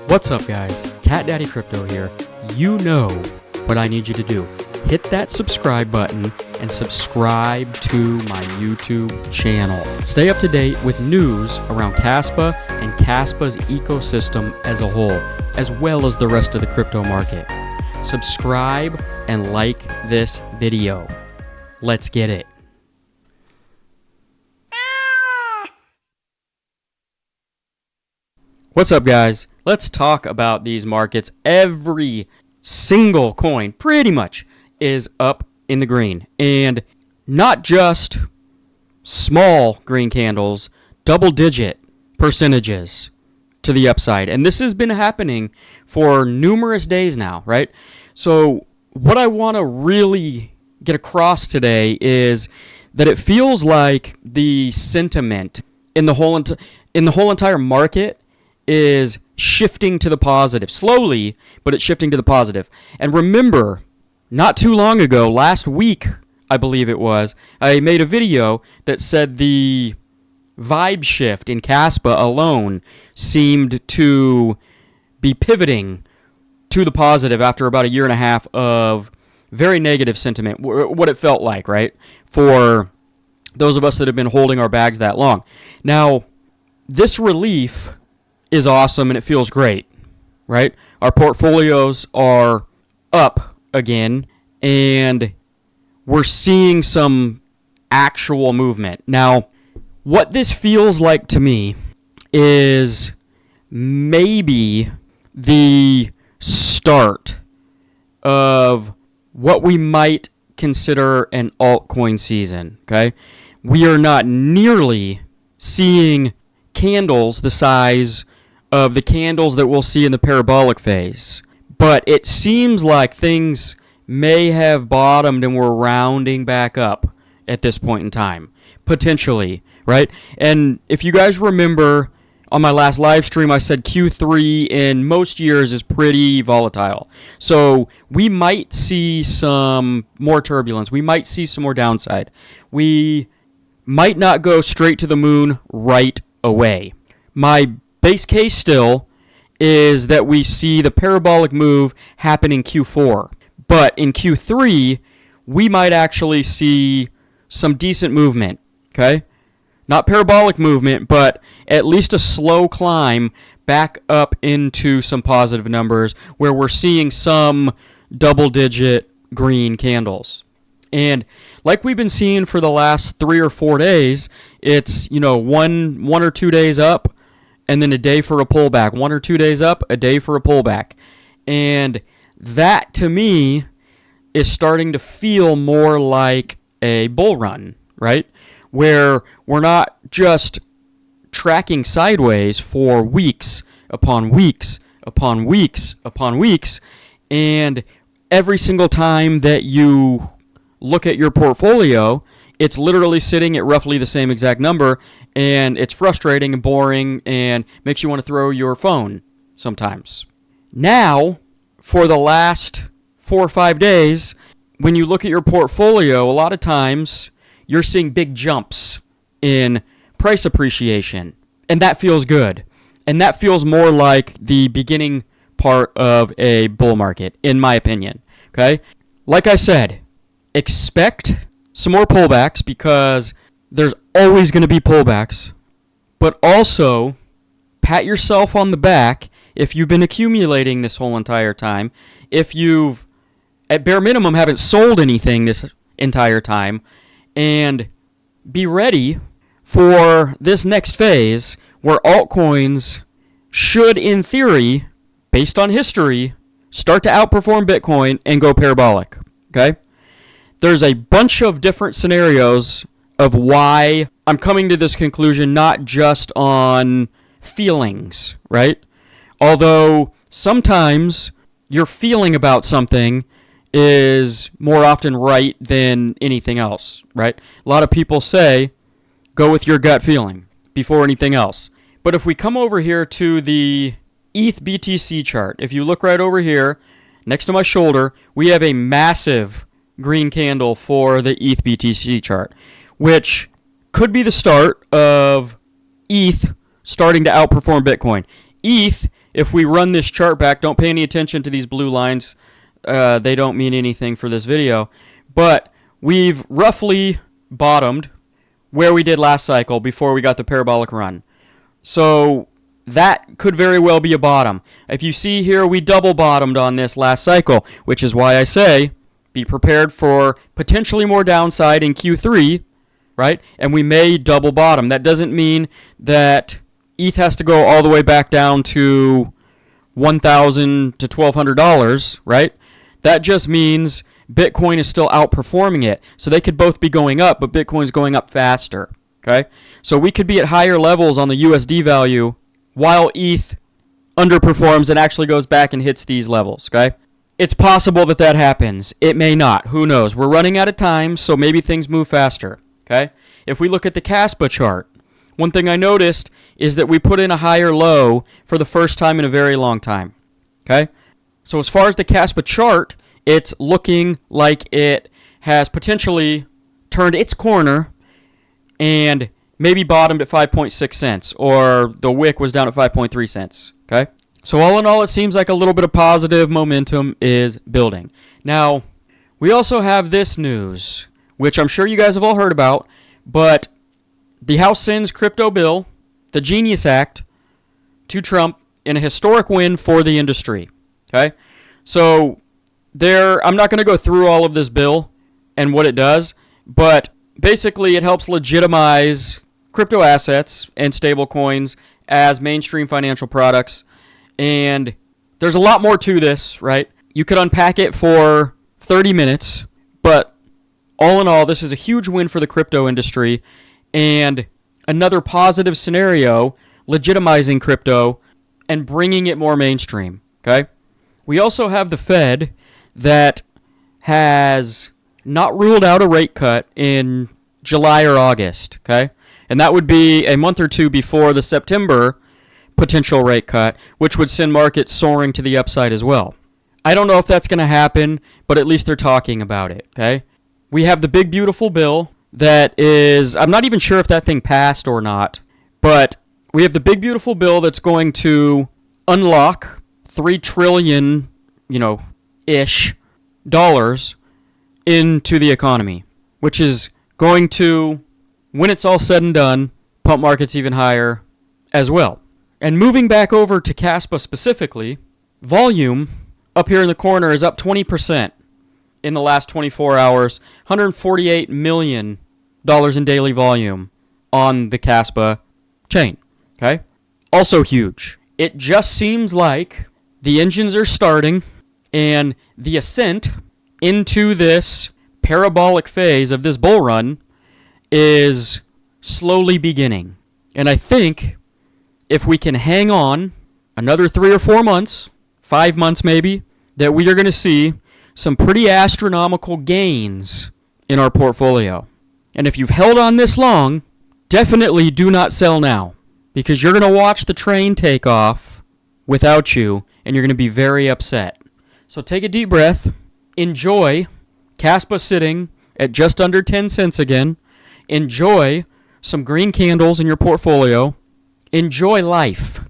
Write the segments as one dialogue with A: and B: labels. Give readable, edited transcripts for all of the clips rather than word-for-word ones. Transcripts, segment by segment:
A: What's up, guys? Cat Daddy Crypto here. You know what I need you to do. Hit that subscribe button and subscribe to my YouTube channel. Stay up to date with news around KASPA and KASPA's ecosystem as a whole, as well as the rest of the crypto market. Subscribe and like this video. Let's get it. What's up, guys? Let's talk about these markets. Every single coin, pretty much, is up in the green. And not just small green candles, double-digit percentages to the upside. And this has been happening for numerous days now, right? So what I want to really get across today is that it feels like the sentiment in the whole entire market is shifting to the positive. Slowly, but it's shifting to the positive. And remember, not too long ago, last week, I believe it was, I made a video that said the vibe shift in KASPA alone seemed to be pivoting to the positive after about a year and a half of very negative sentiment, what it felt like, right, for those of us that have been holding our bags that long. Now, this relief is awesome and it feels great, right? Our portfolios are up again and we're seeing some actual movement. Now, what this feels like to me is maybe the start of what we might consider an altcoin season, okay? We are not nearly seeing candles the size of the candles that we'll see in the parabolic phase. But it seems like things may have bottomed and we're rounding back up at this point in time. Potentially, right? And if you guys remember, on my last live stream, I said Q3 in most years is pretty volatile. So we might see some more turbulence. We might see some more downside. We might not go straight to the moon right away. My base case still is that we see the parabolic move happen in Q4. But in Q3, we might actually see some decent movement, okay? Not parabolic movement, but at least a slow climb back up into some positive numbers where we're seeing some double-digit green candles. And like we've been seeing for the last 3 or 4 days, it's, one or 2 days up, and then a day for a pullback. 1 or 2 days up, a day for a pullback. And that, to me, is starting to feel more like a bull run, right? Where we're not just tracking sideways for weeks upon weeks upon weeks upon weeks, and every single time that you look at your portfolio, it's literally sitting at roughly the same exact number, and it's frustrating and boring and makes you want to throw your phone sometimes. Now, for the last 4 or 5 days, when you look at your portfolio, a lot of times you're seeing big jumps in price appreciation, and that feels good. And that feels more like the beginning part of a bull market, in my opinion. Okay? Like I said, expect some more pullbacks because there's always going to be pullbacks. But also, pat yourself on the back if you've been accumulating this whole entire time. If you've, at bare minimum, haven't sold anything this entire time. And be ready for this next phase where altcoins should, in theory, based on history, start to outperform Bitcoin and go parabolic. Okay? There's a bunch of different scenarios of why I'm coming to this conclusion, not just on feelings, right? Although sometimes your feeling about something is more often right than anything else, right? A lot of people say, go with your gut feeling before anything else. But if we come over here to the ETH BTC chart, if you look right over here, next to my shoulder, we have a massive green candle for the ETH BTC chart, which could be the start of ETH starting to outperform Bitcoin. ETH if we run this chart back, don't pay any attention to these blue lines. They don't mean anything for this video. But we've roughly bottomed where we did last cycle before we got the parabolic run. So that could very well be a bottom. If you see here, we double bottomed on this last cycle, which is why I say be prepared for potentially more downside in Q3, right? And we may double bottom. That doesn't mean that ETH has to go all the way back down to $1,000 to $1,200, right? That just means Bitcoin is still outperforming it. So they could both be going up, but Bitcoin's going up faster, okay? So we could be at higher levels on the USD value while ETH underperforms and actually goes back and hits these levels, okay? It's possible that that happens. It may not. Who knows? We're running out of time, so maybe things move faster, okay? If we look at the KASPA chart, one thing I noticed is that we put in a higher low for the first time in a very long time, okay? So as far as the KASPA chart, it's looking like it has potentially turned its corner and maybe bottomed at 5.6 cents, or the wick was down at 5.3 cents, okay? So all in all, it seems like a little bit of positive momentum is building. Now, we also have this news, which I'm sure you guys have all heard about, but the House sends crypto bill, the Genius Act, to Trump in a historic win for the industry, okay? So I'm not going to go through all of this bill and what it does, but basically it helps legitimize crypto assets and stable coins as mainstream financial products. And there's a lot more to this, right? You could unpack it for 30 minutes, but all in all, this is a huge win for the crypto industry and another positive scenario legitimizing crypto and bringing it more mainstream, okay? We also have the Fed that has not ruled out a rate cut in July or August, okay? And that would be a month or two before the September potential rate cut, which would send markets soaring to the upside as well. I don't know if that's going to happen, but at least they're talking about it, okay? We have the big, beautiful bill that is, I'm not even sure if that thing passed or not, but we have the big, beautiful bill that's going to unlock $3 trillion, ish dollars into the economy, which is going to, when it's all said and done, pump markets even higher as well. And moving back over to KASPA specifically, volume up here in the corner is up 20% in the last 24 hours, $148 million in daily volume on the KASPA chain, okay? Also huge. It just seems like the engines are starting and the ascent into this parabolic phase of this bull run is slowly beginning. And I think if we can hang on another 3 or 4 months, 5 months maybe, that we are going to see some pretty astronomical gains in our portfolio. And if you've held on this long, definitely do not sell now, because you're going to watch the train take off without you, and you're going to be very upset. So take a deep breath, enjoy KASPA sitting at just under 10 cents again, enjoy some green candles in your portfolio, enjoy life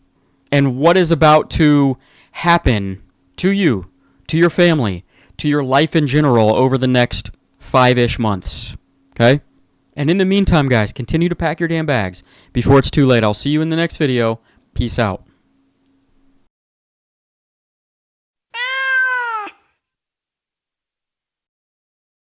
A: and what is about to happen to you, to your family, to your life in general over the next 5-ish months, okay? And in the meantime, guys, continue to pack your damn bags before it's too late. I'll see you in the next video. Peace out.